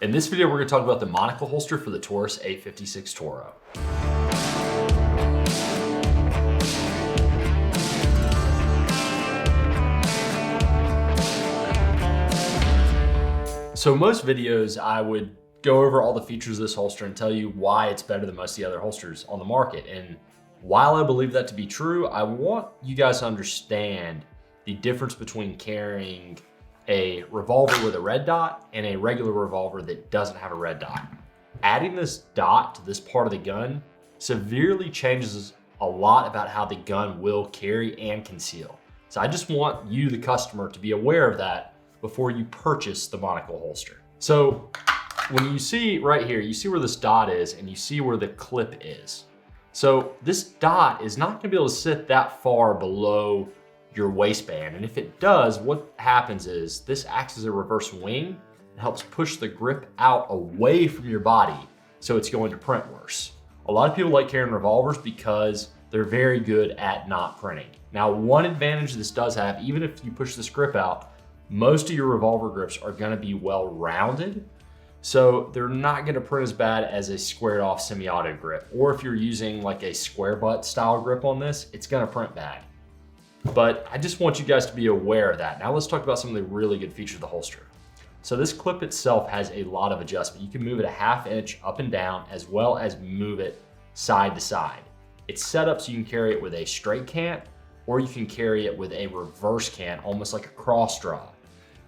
In this video, we're going to talk about the monocle holster for the Taurus 856 Toro. So most videos, I would go over all the features of this holster and tell you why it's better than most of the other holsters on the market. And while I believe that to be true, I want you guys to understand the difference between carrying a revolver with a red dot and a regular revolver that doesn't have a red dot. Adding this dot to this part of the gun severely changes a lot about how the gun will carry and conceal. So I just want you, the customer, to be aware of that before you purchase the monocle holster. So when you see right here, you see where this dot is and you see where the clip is. So this dot is not gonna be able to sit that far below your waistband. And if it does, what happens is this acts as a reverse wing and helps push the grip out away from your body, so it's going to print worse. A lot of people like carrying revolvers because they're very good at not printing. Now, one advantage this does have, even if you push this grip out, most of your revolver grips are gonna be well-rounded, so they're not gonna print as bad as a squared off semi-auto grip. Or if you're using like a square butt style grip on this, it's gonna print bad. But I just want you guys to be aware of that. Now let's talk about some of the really good features of the holster. So this clip itself has a lot of adjustment. You can move it a 1/2 inch up and down, as well as move it side to side. It's set up so you can carry it with a straight cant, or you can carry it with a reverse cant, almost like a cross draw.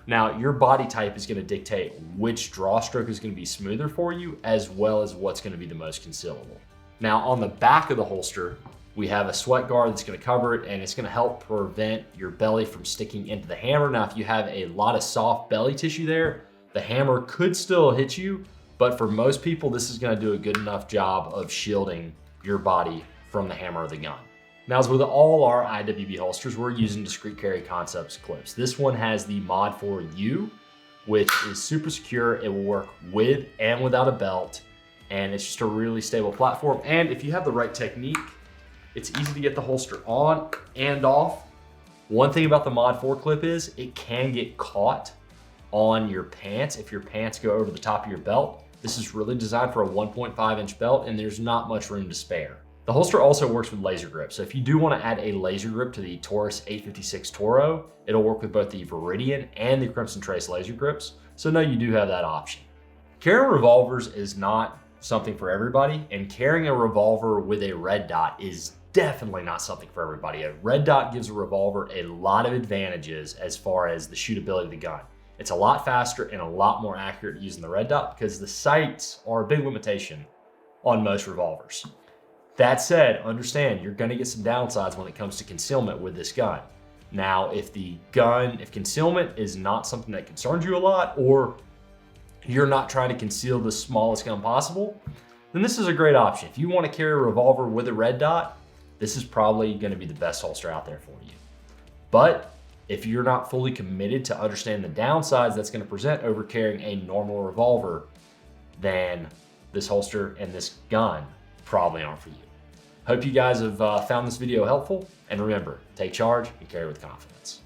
Now, your body type is gonna dictate which draw stroke is gonna be smoother for you, as well as what's gonna be the most concealable. Now, on the back of the holster, we have a sweat guard that's gonna cover it, and it's gonna help prevent your belly from sticking into the hammer. Now, if you have a lot of soft belly tissue there, the hammer could still hit you, but for most people, this is gonna do a good enough job of shielding your body from the hammer of the gun. Now, as with all our IWB holsters, we're using Discreet Carry Concepts clips. This one has the Mod 4U, which is super secure. It will work with and without a belt, and it's just a really stable platform. And if you have the right technique, it's easy to get the holster on and off. One thing about the Mod 4 clip is it can get caught on your pants if your pants go over the top of your belt. This is really designed for a 1.5 inch belt, and there's not much room to spare. The holster also works with laser grip. So if you do want to add a laser grip to the Taurus 856 Toro, it'll work with both the Viridian and the Crimson Trace laser grips. So no, you do have that option. Carrying revolvers is not something for everybody, and carrying a revolver with a red dot is definitely not something for everybody. A red dot gives a revolver a lot of advantages as far as the shootability of the gun. It's a lot faster and a lot more accurate using the red dot because the sights are a big limitation on most revolvers. That said, understand you're gonna get some downsides when it comes to concealment with this gun. Now, if concealment is not something that concerns you a lot, or you're not trying to conceal the smallest gun possible, then this is a great option. If you wanna carry a revolver with a red dot, this is probably gonna be the best holster out there for you. But if you're not fully committed to understand the downsides that's gonna present over carrying a normal revolver, then this holster and this gun probably aren't for you. Hope you guys have found this video helpful, and remember, take charge and carry with confidence.